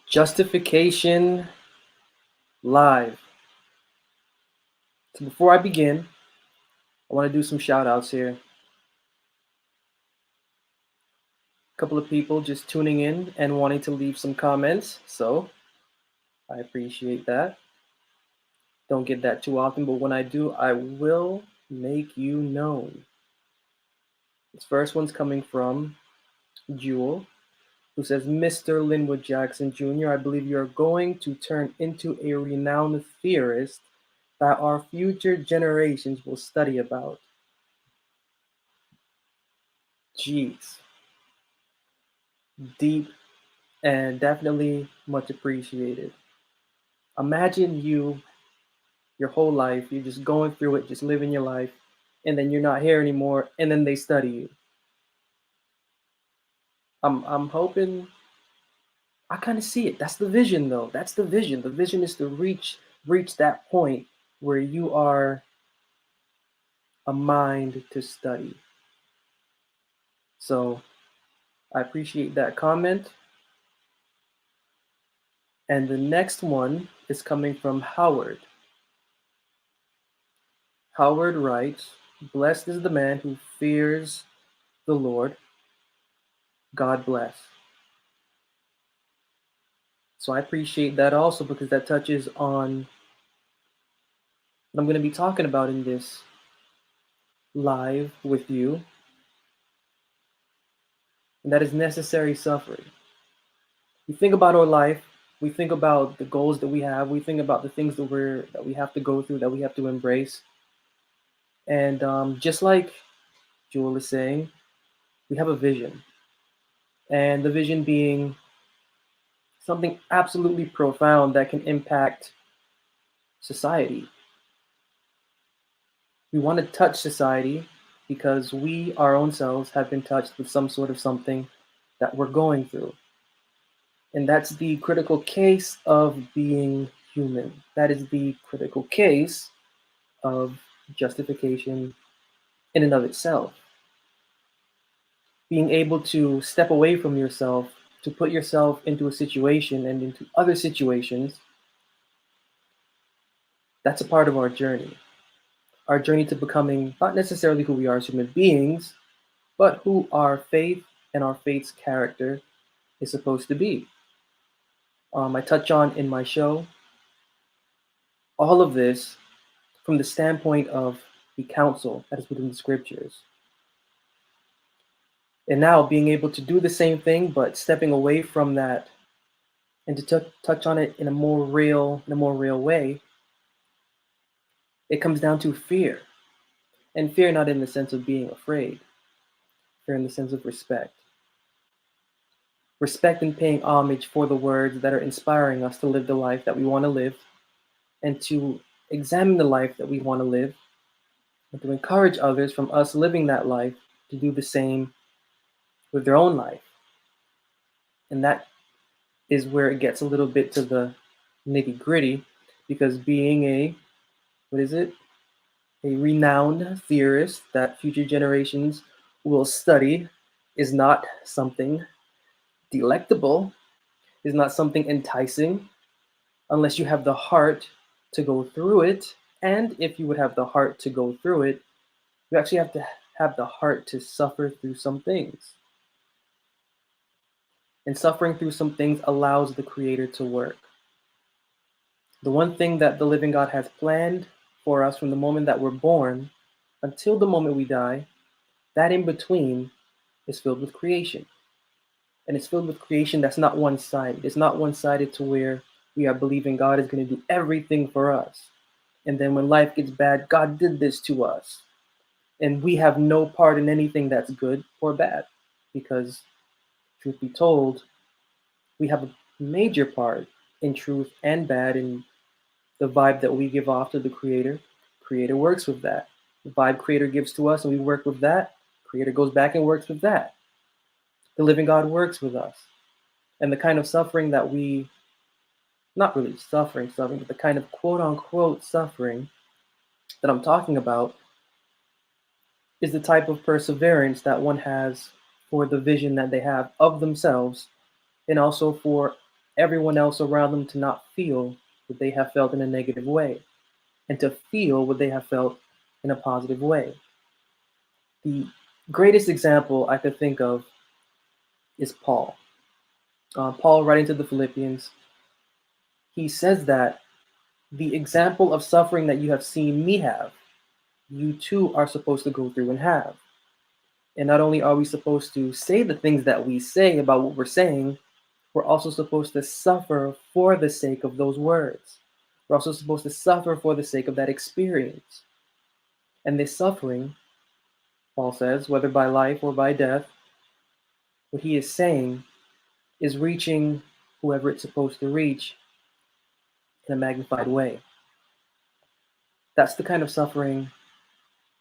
Justification live. So before I begin, I want to do some shout outs here. A couple of people just tuning in and wanting to leave some comments, so I appreciate that. Don't get that too often, but when I do, I will make you known. This first one's coming from Jewel, who says, Mr. Linwood Jackson Jr., I believe you're going to turn into a renowned theorist that our future generations will study about. Jeez. Deep and definitely much appreciated. Imagine your whole life, you're just going through it, just living your life, and then you're not here anymore, and then they study you. I'm hoping I kind of see it. That's the vision though. That's the vision. The vision is to reach that point where you are a mind to study. So I appreciate that comment. And the next one is coming from Howard. Howard writes, Blessed is the man who fears the Lord. God bless. So I appreciate that also because that touches on what I'm going to be talking about in this live with you. And that is necessary suffering. We think about our life, we think about the goals that we have, we think about the things that we have to go through, that we have to embrace. And just like Jewel is saying, we have a vision. And the vision being something absolutely profound that can impact society. We want to touch society because we, our own selves, have been touched with some sort of something that we're going through. And that's the critical case of being human. That is the critical case of justification in and of itself. Being able to step away from yourself, to put yourself into a situation and into other situations, that's a part of our journey. Our journey to becoming not necessarily who we are as human beings, but who our faith and our faith's character is supposed to be. I touch on in my show all of this from the standpoint of the counsel that is within the scriptures. And now being able to do the same thing, but stepping away from that and to touch on it in a more real way, it comes down to fear. And fear not in the sense of being afraid, fear in the sense of respect. Respect and paying homage for the words that are inspiring us to live the life that we want to live and to examine the life that we want to live and to encourage others from us living that life to do the same with their own life. And that is where it gets a little bit to the nitty gritty because being a renowned theorist that future generations will study is not something delectable, is not something enticing, unless you have the heart to go through it. And if you would have the heart to go through it, you actually have to have the heart to suffer through some things. And suffering through some things allows the Creator to work. The one thing that the living God has planned for us from the moment that we're born until the moment we die, that in between is filled with creation. And it's filled with creation that's not one-sided. It's not one-sided to where we are believing God is going to do everything for us. And then when life gets bad, God did this to us. And we have no part in anything that's good or bad. Because, truth be told, we have a major part in truth and bad in the vibe that we give off to the Creator. Creator works with that. The vibe Creator gives to us and we work with that. Creator goes back and works with that. The living God works with us. And the kind of suffering that we, not really suffering, but the kind of quote unquote suffering that I'm talking about is the type of perseverance that one has for the vision that they have of themselves and also for everyone else around them to not feel what they have felt in a negative way and to feel what they have felt in a positive way. The greatest example I could think of is Paul. Paul, writing to the Philippians, he says that the example of suffering that you have seen me have, you too are supposed to go through and have. And not only are we supposed to say the things that we say about what we're saying, we're also supposed to suffer for the sake of those words. We're also supposed to suffer for the sake of that experience. And this suffering, Paul says, whether by life or by death, what he is saying is reaching whoever it's supposed to reach in a magnified way. That's the kind of suffering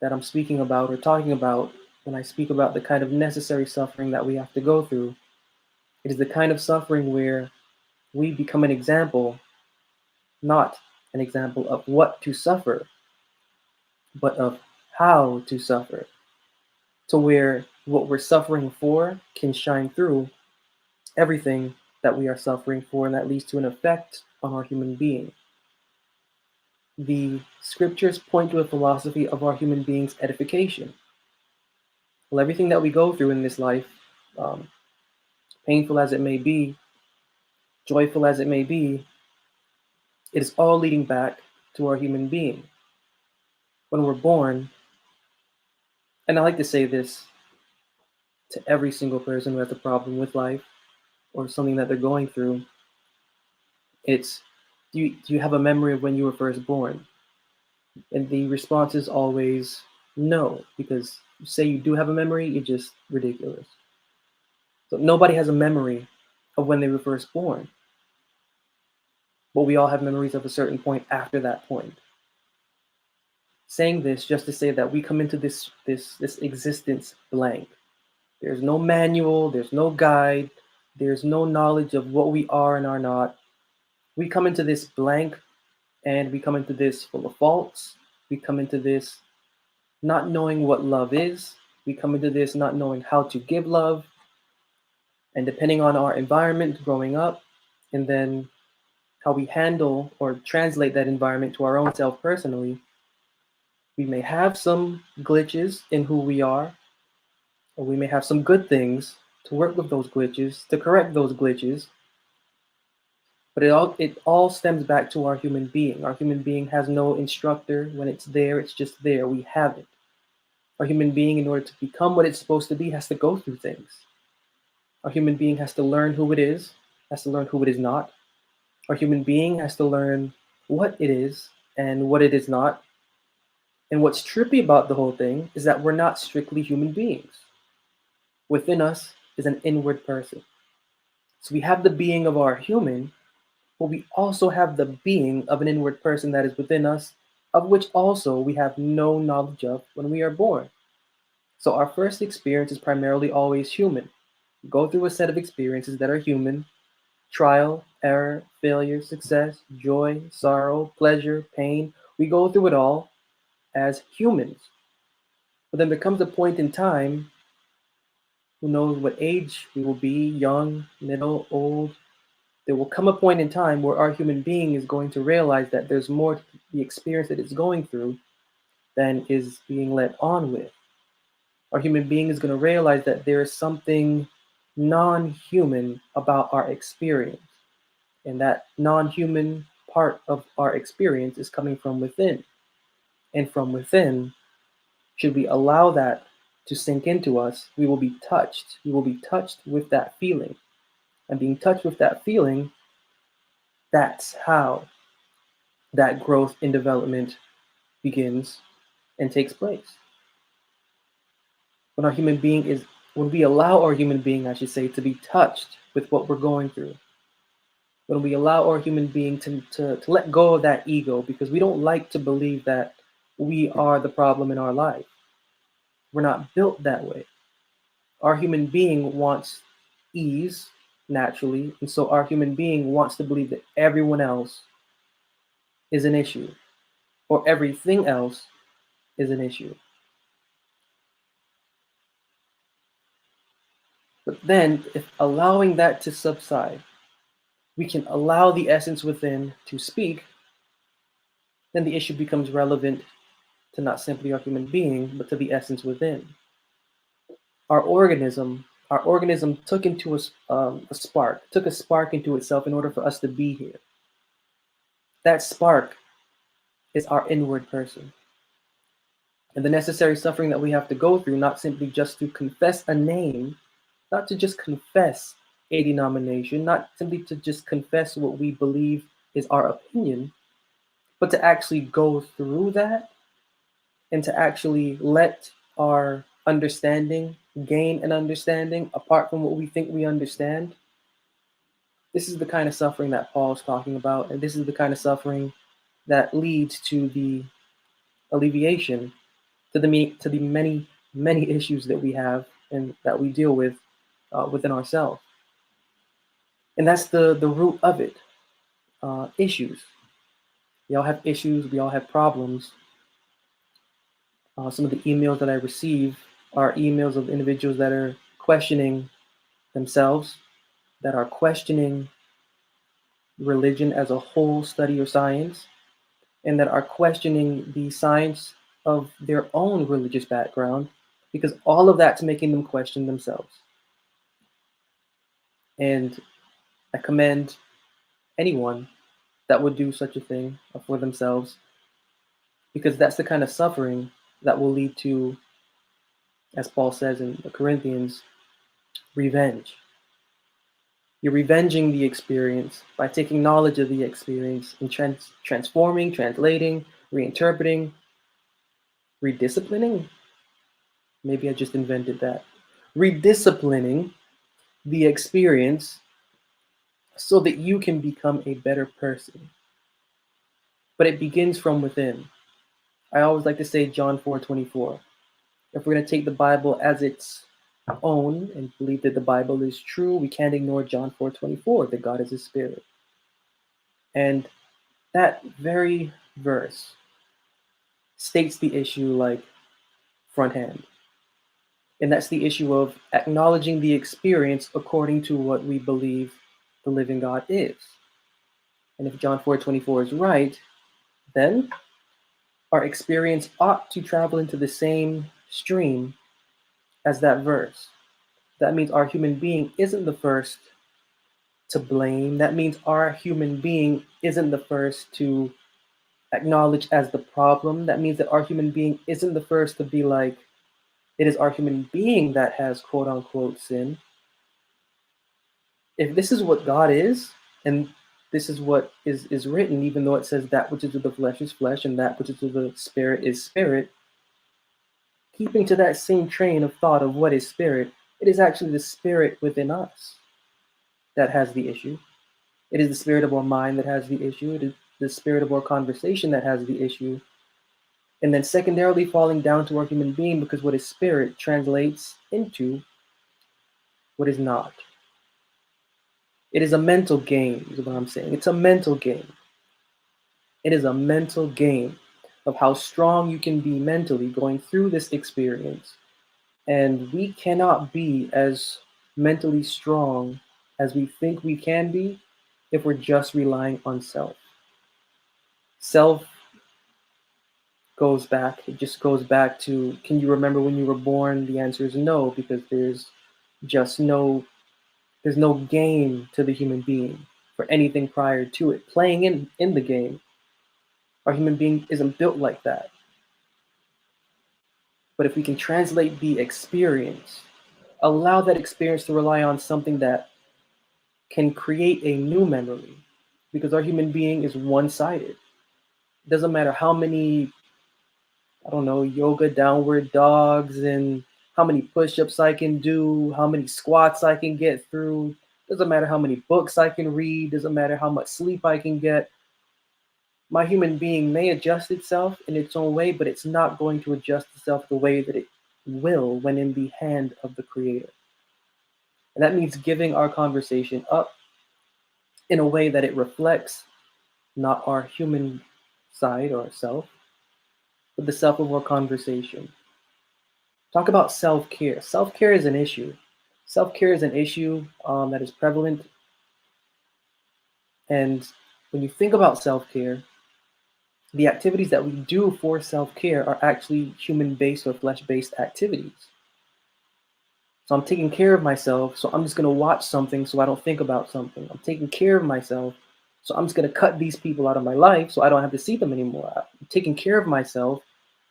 that I'm speaking about or talking about when I speak about the kind of necessary suffering that we have to go through. It is the kind of suffering where we become an example, not an example of what to suffer, but of how to suffer, to where what we're suffering for can shine through everything that we are suffering for, and that leads to an effect on our human being. The scriptures point to a philosophy of our human being's edification. Well, everything that we go through in this life, um, painful as it may be, joyful as it may be, it is all leading back to our human being. When we're born, and I like to say this to every single person who has a problem with life or something that they're going through, it's do you have a memory of when you were first born? And the response is always no, because you say you do have a memory, you're just ridiculous. So nobody has a memory of when they were first born, but we all have memories of a certain point after that point. Saying this just to say that we come into this existence blank. There's no manual, there's no guide, there's no knowledge of what we are and are not. We come into this blank, and we come into this full of faults. We come into this not knowing what love is. We come into this not knowing how to give love. And depending on our environment growing up, and then how we handle or translate that environment to our own self personally, we may have some glitches in who we are, or we may have some good things to work with those glitches, to correct those glitches. But it all stems back to our human being. Our human being has no instructor. When it's there, it's just there. We have it. Our human being, in order to become what it's supposed to be, has to go through things. Our human being has to learn who it is, has to learn who it is not. Our human being has to learn what it is and what it is not. And what's trippy about the whole thing is that we're not strictly human beings. Within us is an inward person. So we have the being of our human, but we also have the being of an inward person that is within us, of which also we have no knowledge of when we are born. So our first experience is primarily always human. We go through a set of experiences that are human: trial, error, failure, success, joy, sorrow, pleasure, pain. We go through it all as humans. But then there comes a point in time, who knows what age we will be, young, middle, old. There will come a point in time where our human being is going to realize that there's more to the experience that it's going through than is being let on with. Our human being is going to realize that there is something non-human about our experience. And that non-human part of our experience is coming from within. And from within, should we allow that to sink into us, we will be touched. We will be touched with that feeling. And being touched with that feeling, that's how that growth and development begins and takes place. When our human being is, when we allow our human being, I should say, to be touched with what we're going through, when we allow our human being to let go of that ego, because we don't like to believe that we are the problem in our life. We're not built that way. Our human being wants ease naturally, and so our human being wants to believe that everyone else is an issue, or everything else is an issue. But then, if allowing that to subside, we can allow the essence within to speak, then the issue becomes relevant to not simply our human being, but to the essence within. Our organism took into a spark, took a spark into itself in order for us to be here. That spark is our inward person. And the necessary suffering that we have to go through, not simply just to confess a name, not to just confess a denomination, not simply to just confess what we believe is our opinion, but to actually go through that and to actually let our understanding gain an understanding apart from what we think we understand. This is the kind of suffering that Paul's talking about, and this is the kind of suffering that leads to the alleviation to the many issues that we have and that we deal with within ourselves. And that's the root of it. Issues. We all have issues. We all have problems. Some of the emails that I receive are emails of individuals that are questioning themselves, that are questioning religion as a whole study or science, and that are questioning the science of their own religious background, because all of that's making them question themselves. And I commend anyone that would do such a thing for themselves, because that's the kind of suffering that will lead to, as Paul says in the Corinthians, revenge. You're revenging the experience by taking knowledge of the experience and transforming, translating, reinterpreting, redisciplining. Maybe I just invented that. Redisciplining the experience so that you can become a better person. But it begins from within. I always like to say John 4:24. If we're going to take the Bible as its own and believe that the Bible is true, we can't ignore John 4:24, that God is a spirit. And that very verse states the issue like front hand. And that's the issue of acknowledging the experience according to what we believe the living God is. And if John 4:24 is right, then our experience ought to travel into the same stream as that verse. That means our human being isn't the first to blame. That means our human being isn't the first to acknowledge as the problem. That means that our human being isn't the first to be like, it is our human being that has quote unquote sin. If this is what God is, and this is what is written, even though it says that which is of the flesh is flesh and that which is of the spirit is spirit, keeping to that same train of thought of what is spirit, it is actually the spirit within us that has the issue. It is the spirit of our mind that has the issue. It is the spirit of our conversation that has the issue. And then secondarily falling down to our human being, because what is spirit translates into what is not. It is a mental game, is what I'm saying. It's a mental game. It is a mental game of how strong you can be mentally going through this experience. And we cannot be as mentally strong as we think we can be if we're just relying on self. Self it just goes back to, can you remember when you were born? The answer is no, because there's no game to the human being for anything prior to it. Playing in the game, our human being isn't built like that. But if we can translate the experience, allow that experience to rely on something that can create a new memory, because our human being is one-sided. It doesn't matter how many, I don't know, yoga downward dogs and how many push-ups I can do, how many squats I can get through. Doesn't matter how many books I can read. Doesn't matter how much sleep I can get. My human being may adjust itself in its own way, but it's not going to adjust itself the way that it will when in the hand of the Creator. And that means giving our conversation up in a way that it reflects not our human side or self, but the self of our conversation. Talk about self-care. Self-care is an issue. Self-care is an issue that is prevalent And when you think about self-care, the activities that we do for self-care are actually human-based or flesh-based activities. So I'm taking care of myself, so I'm just going to watch something so I don't think about something. I'm taking care of myself, so I'm just going to cut these people out of my life so I don't have to see them anymore. I'm taking care of myself,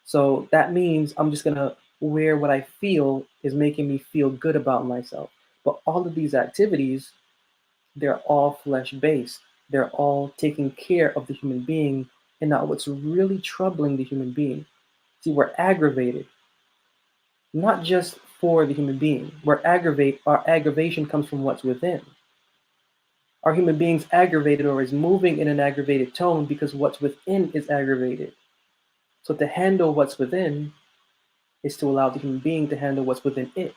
so that means I'm just going to wear what I feel is making me feel good about myself. But all of these activities, they're all flesh-based. They're all taking care of the human being and not what's really troubling the human being. See, we're aggravated not just for the human being. Our aggravation comes from what's within. Our human being's aggravated or is moving in an aggravated tone because what's within is aggravated. So to handle what's within is to allow the human being to handle what's within it.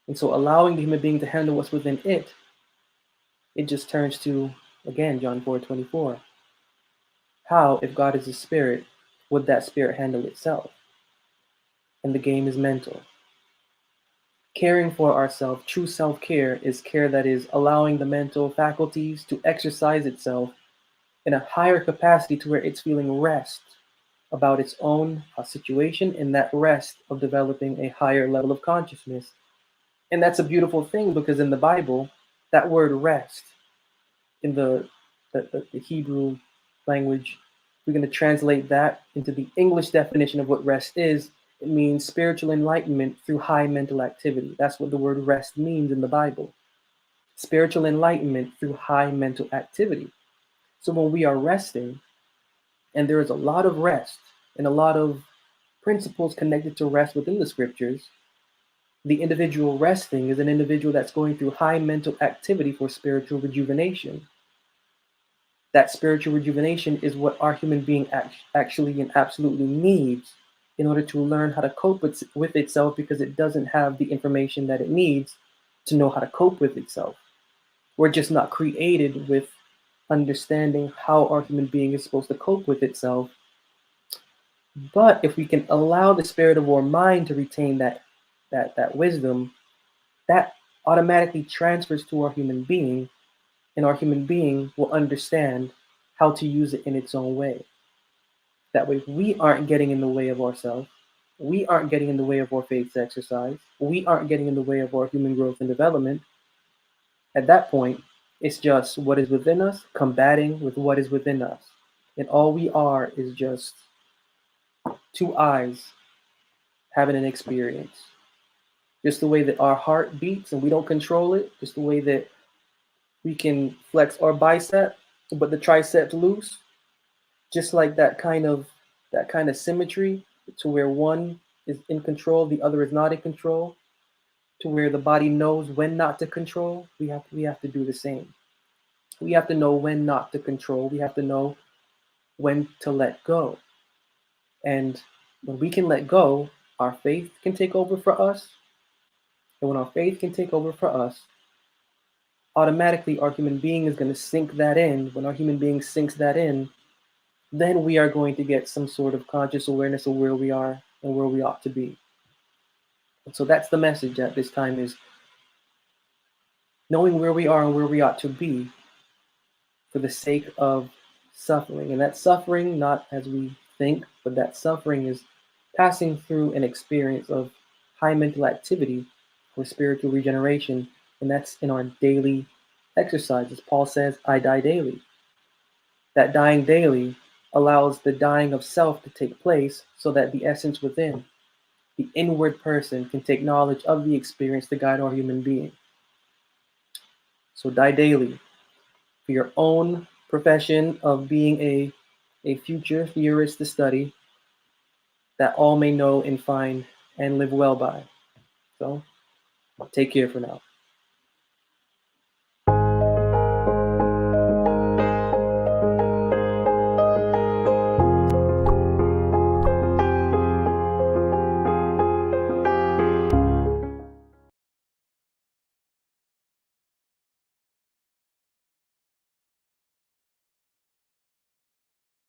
And so allowing the human being to handle what's within it, it just turns to, again, John 4:24. How, if God is a spirit, would that spirit handle itself? And the game is mental. Caring for ourselves, true self-care, is care that is allowing the mental faculties to exercise itself in a higher capacity to where it's feeling rest about its own situation, and that rest of developing a higher level of consciousness. And that's a beautiful thing because in the Bible, that word rest, in the Hebrew language, we're going to translate that into the English definition of what rest is. It means spiritual enlightenment through high mental activity. That's what the word rest means in the Bible. Spiritual enlightenment through high mental activity. So when we are resting, and there is a lot of rest and a lot of principles connected to rest within the scriptures, the individual resting is an individual that's going through high mental activity for spiritual rejuvenation. That spiritual rejuvenation is what our human being actually and absolutely needs in order to learn how to cope with itself, because it doesn't have the information that it needs to know how to cope with itself. We're just not created with understanding how our human being is supposed to cope with itself. But if we can allow the spirit of our mind to retain that wisdom, that automatically transfers to our human being, and our human being will understand how to use it in its own way. That way, we aren't getting in the way of ourselves. We aren't getting in the way of our faith exercise. We aren't getting in the way of our human growth and development. At that point, it's just what is within us combating with what is within us. And all we are is just two eyes having an experience. Just the way that our heart beats and we don't control it, just the way that we can flex our bicep, but the triceps loose, just like that kind of symmetry to where one is in control, the other is not in control, to where the body knows when not to control. We have to do the same. We have to know when not to control. We have to know when to let go. And when we can let go, our faith can take over for us. And when our faith can take over for us, automatically our human being is going to sink that in. When our human being sinks that in, then we are going to get some sort of conscious awareness of where we are and where we ought to be. And so that's the message at this time, is knowing where we are and where we ought to be for the sake of suffering. And that suffering, not as we think, but that suffering is passing through an experience of high mental activity for spiritual regeneration. And that's in our daily exercises. Paul says, I die daily. That dying daily allows the dying of self to take place so that the essence within, the inward person, can take knowledge of the experience to guide our human being. So die daily for your own profession of being a future theorist to study, that all may know and find and live well by. So take care for now.